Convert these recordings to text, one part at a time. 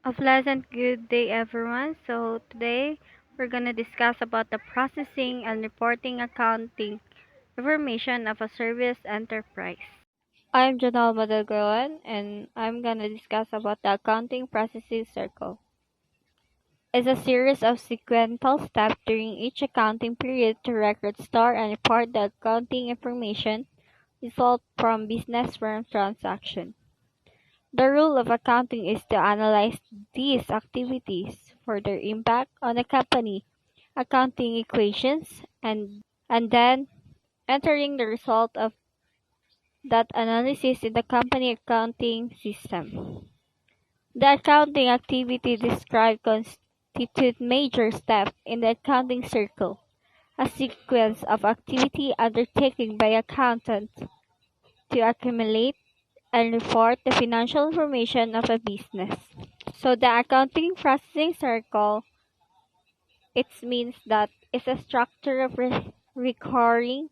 A pleasant good day everyone. So today we're going to discuss about the processing and reporting accounting information of a service enterprise. I'm Janelle Madalgawan and I'm going to discuss about the accounting processing circle. It's a series of sequential steps during each accounting period to record, store, and report the accounting information result from business firm transaction. The role of accounting is to analyze these activities for their impact on the company, accounting equations, and then entering the result of that analysis in the company accounting system. The accounting activity described constitute major step in the accounting circle, a sequence of activity undertaken by accountants to accumulate and report the financial information of a business. So the accounting processing circle, it means that it's a structure of recurring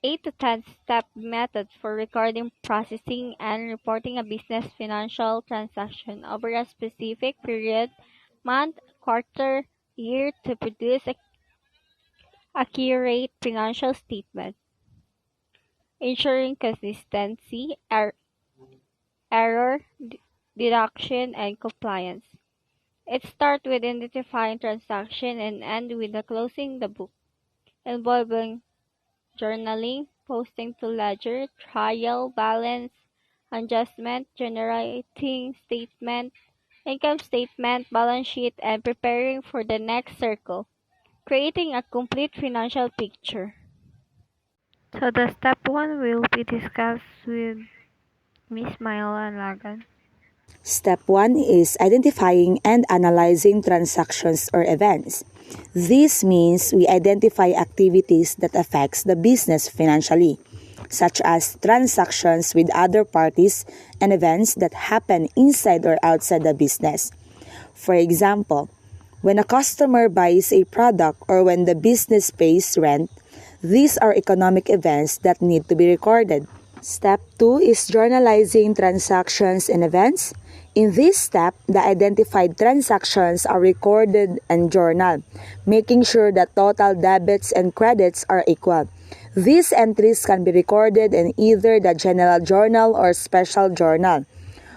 8 to 10 step method for recording, processing, and reporting a business financial transaction over a specific period, month, quarter, year to produce a accurate financial statement, ensuring consistency, error deduction, and compliance. It starts with identifying transaction and end with the closing the book, involving journaling, posting to ledger, trial, balance, adjustment, generating statement, income statement, balance sheet, and preparing for the next circle, creating a complete financial picture. So the step one will be discussed with Miss Myla Lagan. Step 1 is identifying and analyzing transactions or events. This means we identify activities that affects the business financially, such as transactions with other parties and events that happen inside or outside the business. For example, when a customer buys a product or when the business pays rent, these are economic events that need to be recorded. Step 2 is journalizing transactions and events. In this step, the identified transactions are recorded and journaled, making sure that total debits and credits are equal. These entries can be recorded in either the general journal or special journal.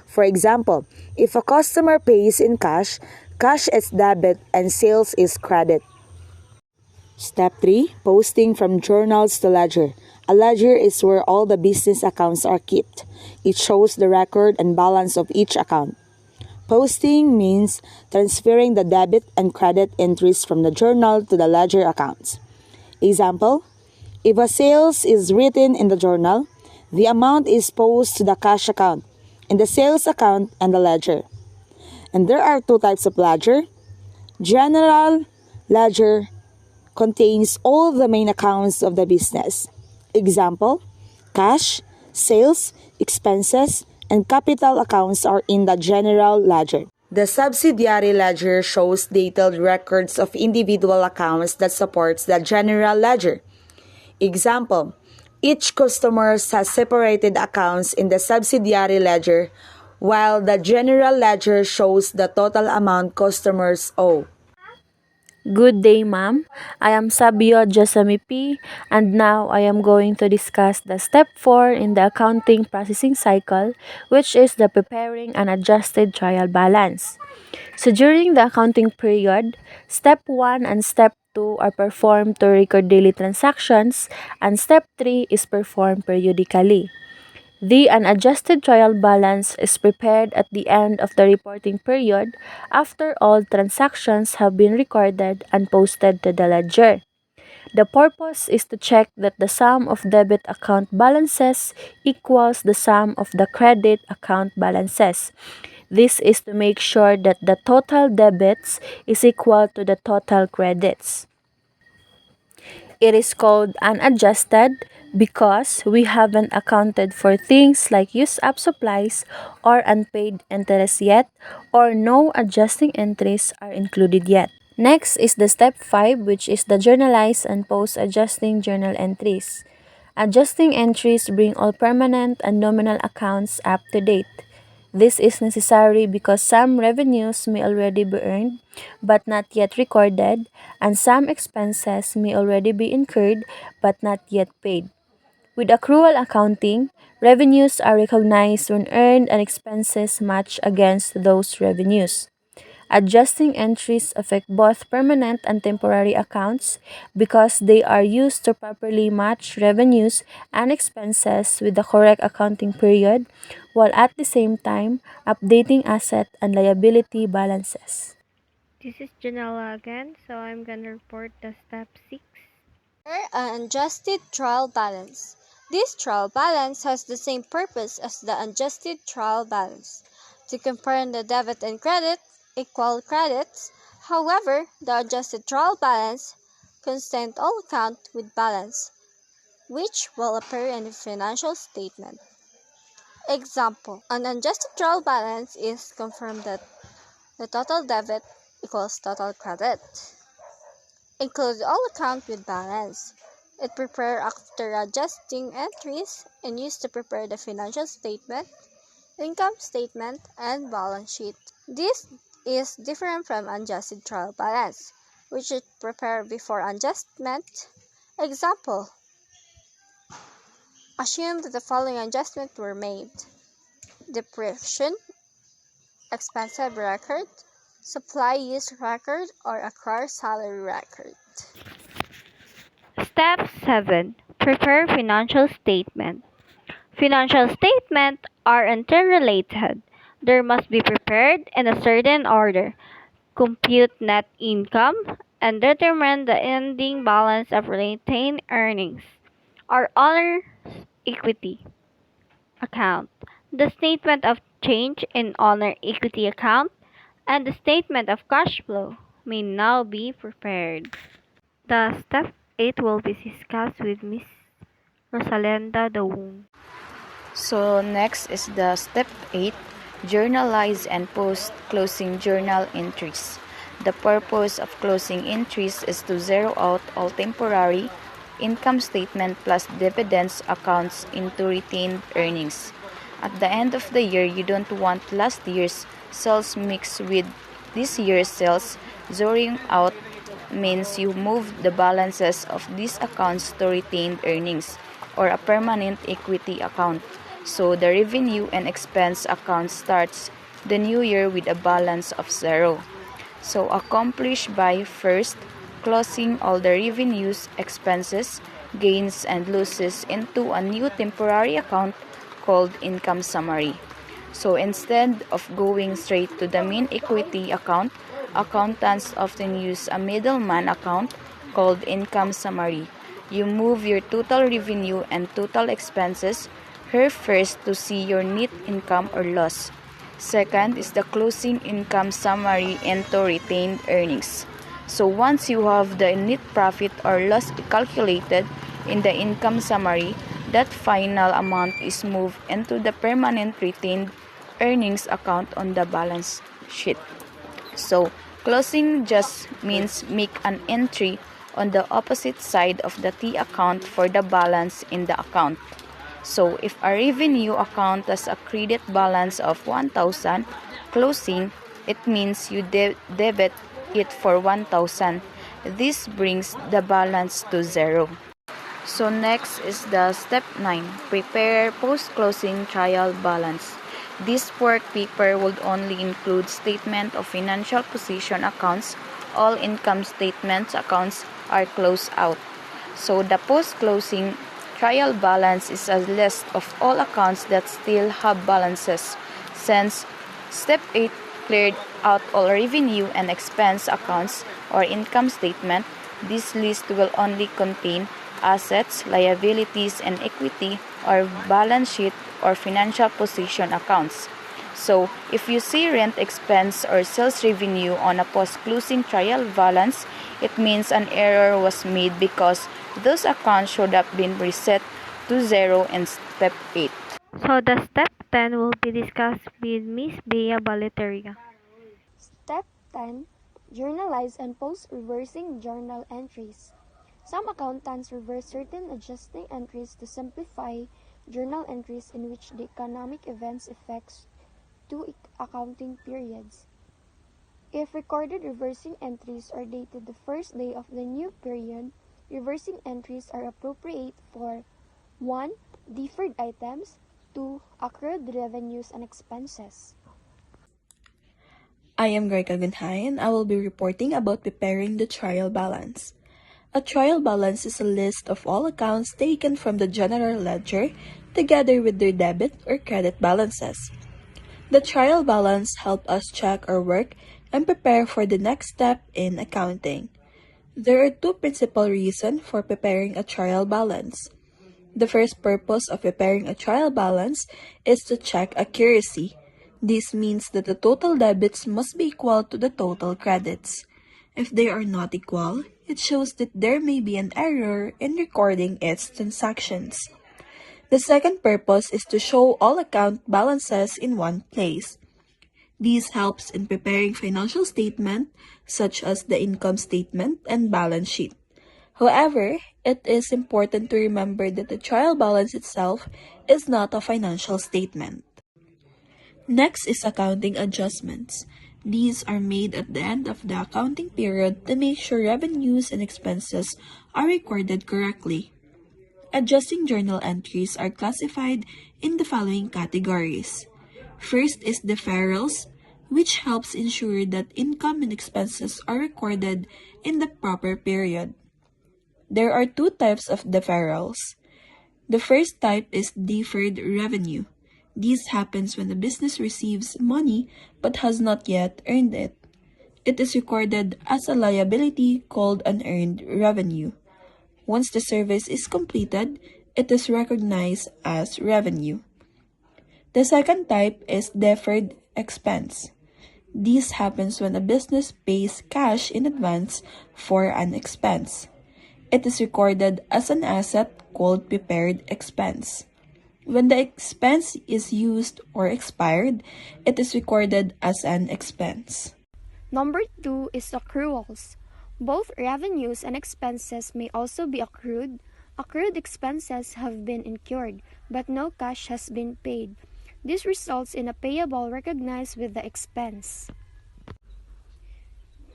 For example, if a customer pays in cash, cash is debit and sales is credit. Step 3. Posting from journals to ledger. A ledger is where all the business accounts are kept. It shows the record and balance of each account. Posting means transferring the debit and credit entries from the journal to the ledger accounts. Example, if a sales is written in the journal, the amount is posted to the cash account, in the sales account, and the ledger. And there are two types of ledger. General ledger contains all the main accounts of the business. Example, cash, sales, expenses, and capital accounts are in the general ledger. The subsidiary ledger shows detailed records of individual accounts that supports the general ledger. Example, each customer has separated accounts in the subsidiary ledger, while the general ledger shows the total amount customers owe. Good day, ma'am. I am Sabio Jasami P. And now I am going to discuss the step 4 in the accounting processing cycle, which is the preparing an adjusted trial balance. So during the accounting period, step 1 and step 2 are performed to record daily transactions, and step 3 is performed periodically. The unadjusted trial balance is prepared at the end of the reporting period after all transactions have been recorded and posted to the ledger. The purpose is to check that the sum of debit account balances equals the sum of the credit account balances. This is to make sure that the total debits is equal to the total credits. It is called unadjusted because we haven't accounted for things like use up supplies or unpaid interest yet, or no adjusting entries are included yet. Next is the step 5, which is the journalize and post adjusting journal entries. Adjusting entries bring all permanent and nominal accounts up to date. This is necessary because some revenues may already be earned but not yet recorded, and some expenses may already be incurred but not yet paid. With accrual accounting, revenues are recognized when earned and expenses match against those revenues. Adjusting entries affect both permanent and temporary accounts because they are used to properly match revenues and expenses with the correct accounting period, while at the same time updating asset and liability balances. This is Janela again, so I'm gonna report the step 6. An adjusted trial balance. This trial balance has the same purpose as the adjusted trial balance, to compare the debit and credit, equal credits. However, the adjusted trial balance contains all account with balance, which will appear in the financial statement. Example, an adjusted trial balance is confirmed that the total debit equals total credit. Includes all account with balance. It prepared after adjusting entries and used to prepare the financial statement, income statement, and balance sheet. This is different from adjusted trial balance, which is prepared before adjustment. Example, assume that the following adjustments were made: depreciation, expensive record, supply use record, or accrued salary record. Step 7. Prepare financial statement. Financial statements are interrelated. They must be prepared in a certain order. Compute net income and determine the ending balance of retained earnings or owner's equity account. The statement of change in owner equity account and the statement of cash flow may now be prepared. The step 8 will be discussed with Miss Rosalenda Daung. So next is the step 8, journalize and post closing journal entries. The purpose of closing entries is to zero out all temporary income statement plus dividends accounts into retained earnings. At the end of the year, you don't want last year's sales mixed with this year's sales. Zeroing out means you move the balances of these accounts to retained earnings or a permanent equity account. So the revenue and expense account starts the new year with a balance of 0. So accomplish by first closing all the revenues, expenses, gains, and losses into a new temporary account called income summary. So instead of going straight to the main equity account, accountants often use a middleman account called income summary. You move your total revenue and total expenses here first to see your net income or loss. Second is the closing income summary into retained earnings. So once you have the net profit or loss calculated in the income summary, that final amount is moved into the permanent retained earnings account on the balance sheet. So closing just means make an entry on the opposite side of the T account for the balance in the account. So if a revenue account has a credit balance of 1,000 closing, it means you debit it for 1,000. This brings the balance to 0. So next is the step 9, prepare post-closing trial balance. This work paper would only include statement of financial position accounts. All income statements accounts are closed out. So the post-closing trial balance is a list of all accounts that still have balances. Since step 8 cleared out all revenue and expense accounts or income statement, this list will only contain assets, liabilities, and equity or balance sheet or financial position accounts. So, if you see rent expense or sales revenue on a post-closing trial balance, it means an error was made because those accounts should have been reset to 0 in step 8. So the step 10 will be discussed with Miss Bea Baleteria. Step 10. Journalize and post reversing journal entries. Some accountants reverse certain adjusting entries to simplify journal entries in which the economic events effects 2 accounting periods. If recorded reversing entries are dated the first day of the new period, reversing entries are appropriate for 1. Deferred items, 2. Accrued revenues and expenses. I am Greg Agunhay and I will be reporting about preparing the trial balance. A trial balance is a list of all accounts taken from the general ledger together with their debit or credit balances. The trial balance helps us check our work and prepare for the next step in accounting. There are two principal reasons for preparing a trial balance. The first purpose of preparing a trial balance is to check accuracy. This means that the total debits must be equal to the total credits. If they are not equal, it shows that there may be an error in recording its transactions. The second purpose is to show all account balances in one place. This helps in preparing financial statements such as the income statement and balance sheet. However, it is important to remember that the trial balance itself is not a financial statement. Next is accounting adjustments. These are made at the end of the accounting period to make sure revenues and expenses are recorded correctly. Adjusting journal entries are classified in the following categories. First is deferrals, which helps ensure that income and expenses are recorded in the proper period. There are two types of deferrals. The first type is deferred revenue. This happens when the business receives money but has not yet earned it. It is recorded as a liability called unearned revenue. Once the service is completed, it is recognized as revenue. The second type is deferred expense. This happens when a business pays cash in advance for an expense. It is recorded as an asset called prepared expense. When the expense is used or expired, it is recorded as an expense. Number 2 is accruals. Both revenues and expenses may also be accrued. Accrued expenses have been incurred, but no cash has been paid. This results in a payable recognized with the expense.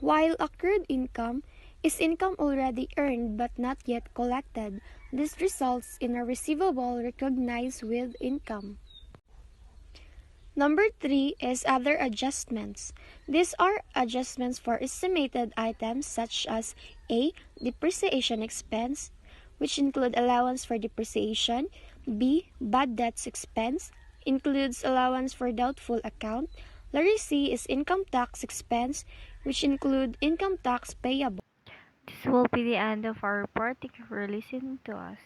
While accrued income is income already earned but not yet collected, this results in a receivable recognized with income. Number 3 is other adjustments. These are adjustments for estimated items such as A. Depreciation expense, which include allowance for depreciation. B. Bad debts expense, includes allowance for doubtful account. Letter C is income tax expense, which include income tax payable. This will be the end of our report. Thank you for listening to us.